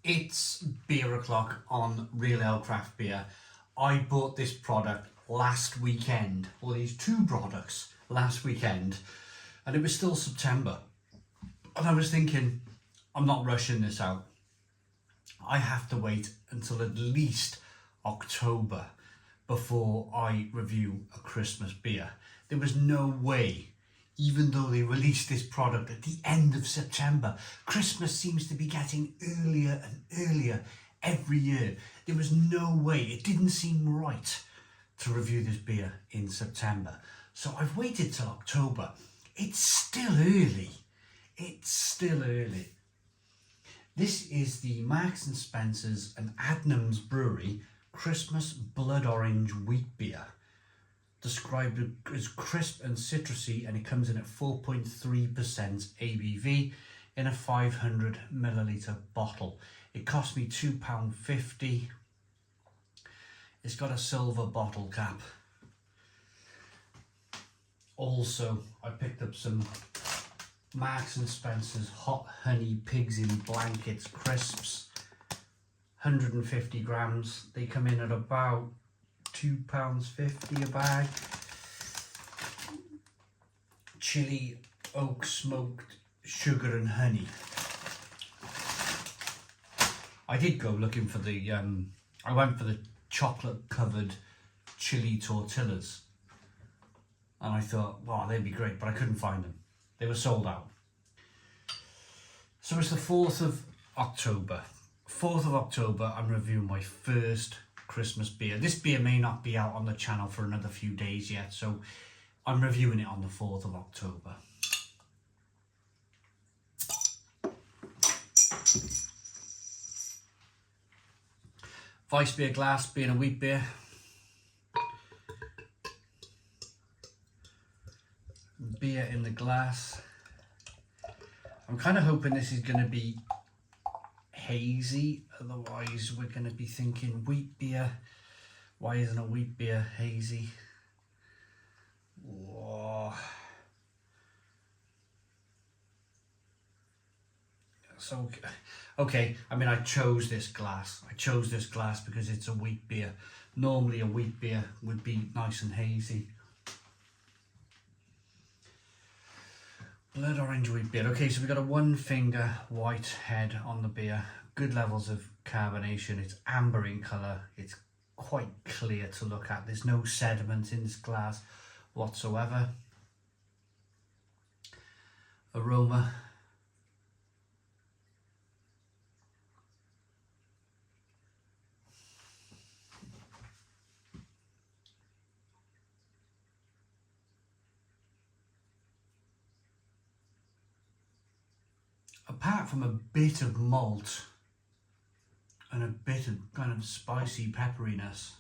It's beer o'clock on Real Ale Craft Beer. I bought this product last weekend, or these two products last weekend, and it was still September. And I was thinking, I'm not rushing this out. I have to wait until at least October before I review a Christmas beer. There was no way, even though they released this product at the end of September. Christmas seems to be getting earlier and earlier every year. There was no way, it didn't seem right to review this beer in September. So I've waited till October. It's still early. It's still early. This is the Marks and Spencer's and Adnams Brewery Christmas Blood Orange Wheat Beer. Described as crisp and citrusy, and it comes in at 4.3% ABV in a 500 milliliter bottle. It cost me £2.50. It's got a silver bottle cap. Also, I picked up some Marks and Spencer's Hot Honey Pigs in Blankets crisps, 150 grams. They come in at about £2.50 a bag. Chili oak smoked sugar and honey. I did go looking for the I went for the chocolate covered chili tortillas, and I thought, wow, they'd be great, but I couldn't find them. They were sold out. So it's the 4th of October. 4th of October, I'm reviewing my first Christmas beer. This beer may not be out on the channel for another few days yet, so I'm reviewing it on the 4th of October. Weiss beer glass, being a wheat beer. Beer in the glass. I'm kind of hoping this is going to be hazy, otherwise we're going to be thinking wheat beer. Why isn't a wheat beer hazy? Whoa. So, okay, I mean, I chose this glass. Because it's a wheat beer. Normally a wheat beer would be nice and hazy. Blood orange wheat beer. Okay, so we've got a 1 finger white head on the beer. Good levels of carbonation. It's amber in colour. It's quite clear to look at. There's no sediment in this glass whatsoever. Aroma. Apart from a bit of malt and a bit of kind of spicy pepperiness,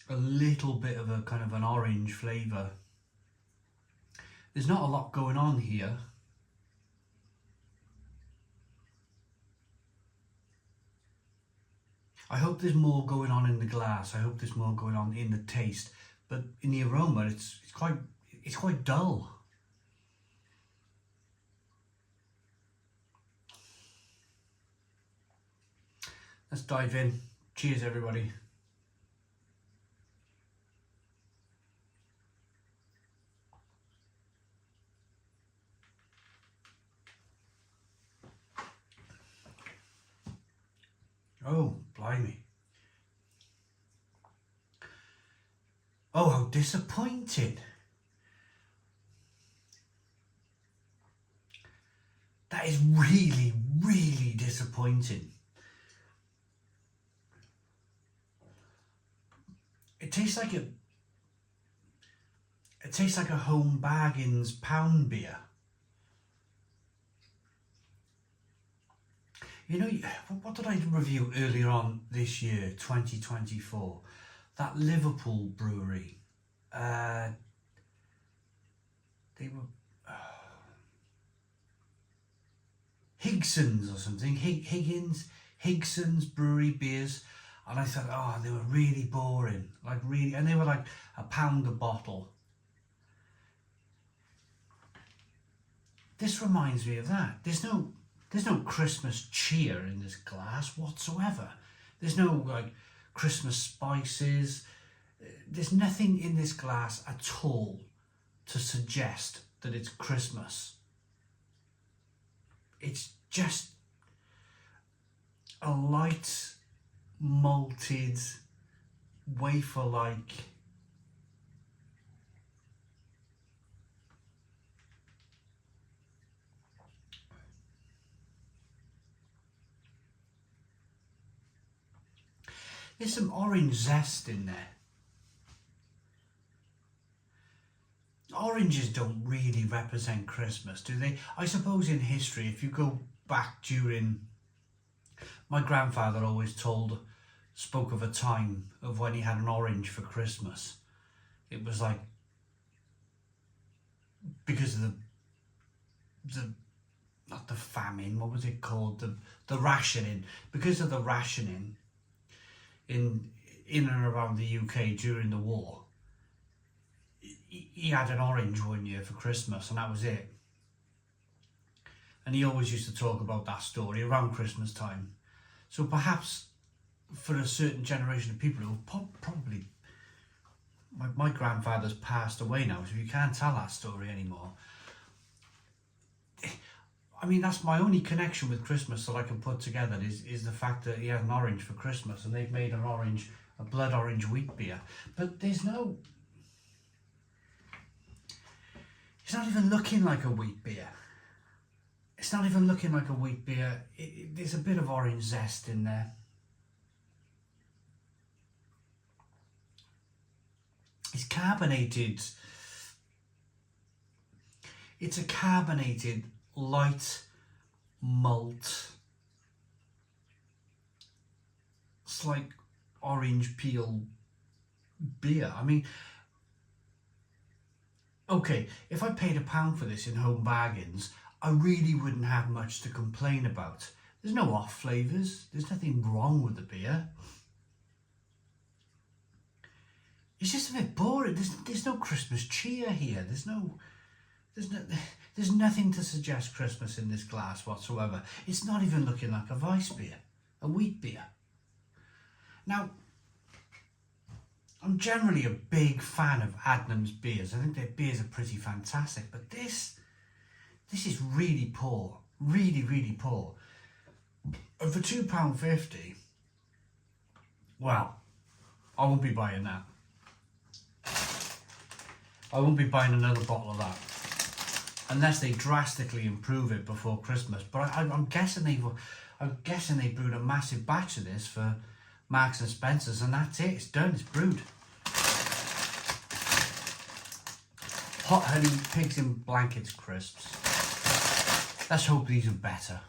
a little bit of a kind of an orange flavour. There's not a lot going on here. I hope there's more going on in the glass. I hope there's more going on in the taste, but in the aroma, it's quite dull. Let's dive in. Cheers, everybody. Oh, blimey. Oh, how disappointed. That is really, really disappointing. It tastes like a Home Bargains pound beer. You know, what did I review earlier on this year, 2024? That Liverpool brewery. They were Higson's or something. Higson's brewery beers. And I thought, oh, they were really boring, like really, and they were like £1 a bottle. this reminds me of that. There's no Christmas cheer in this glass whatsoever. There's no like Christmas spices. There's nothing in this glass at all to suggest that it's Christmas. It's just a light, malted, wafer-like there's some orange zest in there. Oranges don't really represent Christmas, do they? I suppose in history, if you go back during... My grandfather always spoke of a time of when he had an orange for Christmas. It was like, because of not the famine, what was it called? The rationing. Because of the rationing in and around the UK during the war, he had an orange one year for Christmas, and that was it. And he always used to talk about that story around Christmas time. So perhaps for a certain generation of people who probably... My grandfather's passed away now, so you can't tell that story anymore. I mean, that's my only connection with Christmas that I can put together is the fact that he had an orange for Christmas, and they've made a blood orange wheat beer. But there's no... It's not even looking like a wheat beer. It's not even looking like a wheat beer. There's a bit of orange zest in there. It's carbonated. It's a carbonated, light malt. It's like orange peel beer. I mean, okay, if I paid £1 for this in home bargains, I really wouldn't have much to complain about. There's no off flavours. There's nothing wrong with the beer. It's just a bit boring. There's no Christmas cheer here. There's nothing to suggest Christmas in this glass whatsoever. It's not even looking like a Weiss beer, a wheat beer. Now, I'm generally a big fan of Adnams beers. I think their beers are pretty fantastic, but this is really poor. Really, really poor. And for £2.50, well, I won't be buying that. I won't be buying another bottle of that unless they drastically improve it before Christmas. But I'm guessing they brewed a massive batch of this for Marks and Spencer's, and that's it. It's done. It's brewed. Hot honey, pigs in blankets crisps. Let's hope these are better.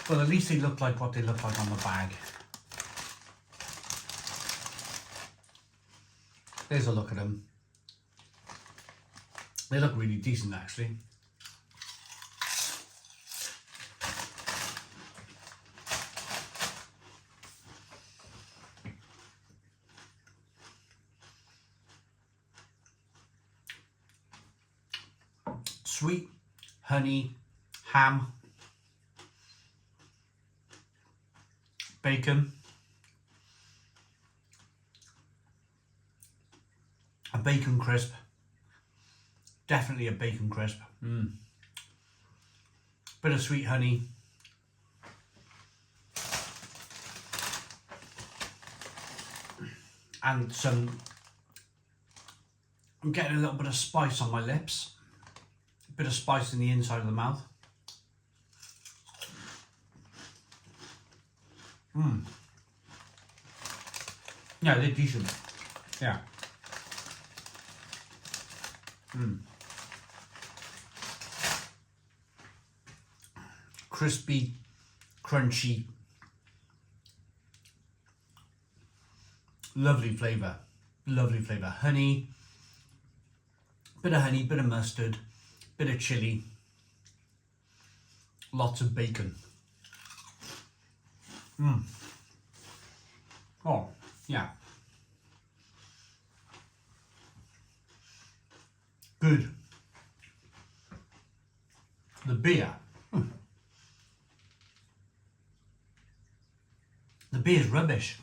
Well, at least they look like what they look like on the bag. There's a look at them. They look really decent, actually. Sweet, honey, ham, bacon, a bacon crisp, definitely a bacon crisp, bit of sweet honey, and I'm getting a little bit of spice on my lips, a bit of spice in the inside of the mouth. Yeah, they're decent. Yeah. Crispy, crunchy, lovely flavour. Lovely flavour. Honey, bit of mustard, bit of chilli, lots of bacon. Oh, yeah. good. The beer. The beer's rubbish.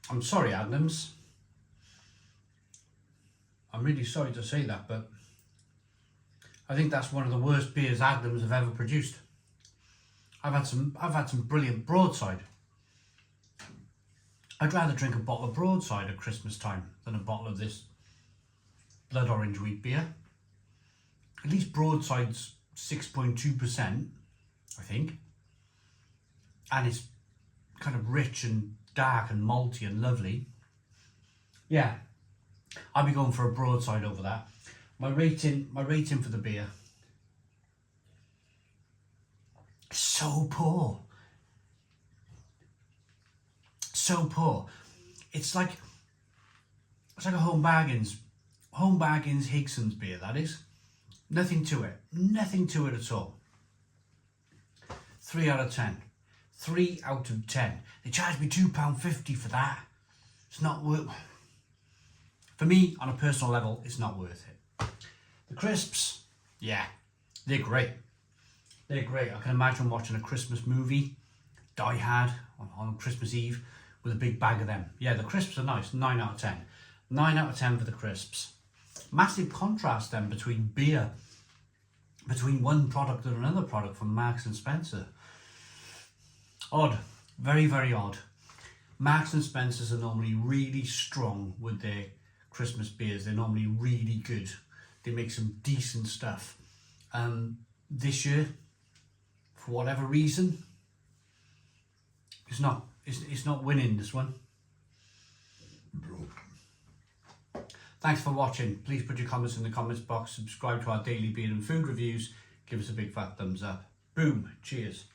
I'm sorry, Adams. I'm really sorry to say that, but I think that's one of the worst beers Adams have ever produced. I've had some brilliant Broadside. I'd rather drink a bottle of Broadside at Christmas time than a bottle of this blood orange wheat beer. At least Broadside's 6.2%, I think. And it's kind of rich and dark and malty and lovely. Yeah, I'd be going for a Broadside over that. My rating for the beer, so poor. So poor. It's like a Home Bargains Higson's beer, that is. Nothing to it. Nothing to it at all. 3 out of 10. 3 out of 10. They charged me £2.50 for that. It's not worth. For me, on a personal level, it's not worth it. The crisps, yeah, they're great. They're great. I can imagine watching a Christmas movie, Die Hard, on Christmas Eve, with a big bag of them. Yeah, the crisps are nice. 9 out of 10. 9 out of 10 for the crisps. Massive contrast then between beer, between one product and another product from Marks and Spencer. Odd. Very, very odd. Marks and Spencer's are normally really strong with their Christmas beers. They're normally really good. They make some decent stuff. This year, for whatever reason, it's not winning, this one. Thanks for watching. Please put your comments in the comments box. Subscribe to our daily beer and food reviews. Give us a big fat thumbs up. Boom. Cheers.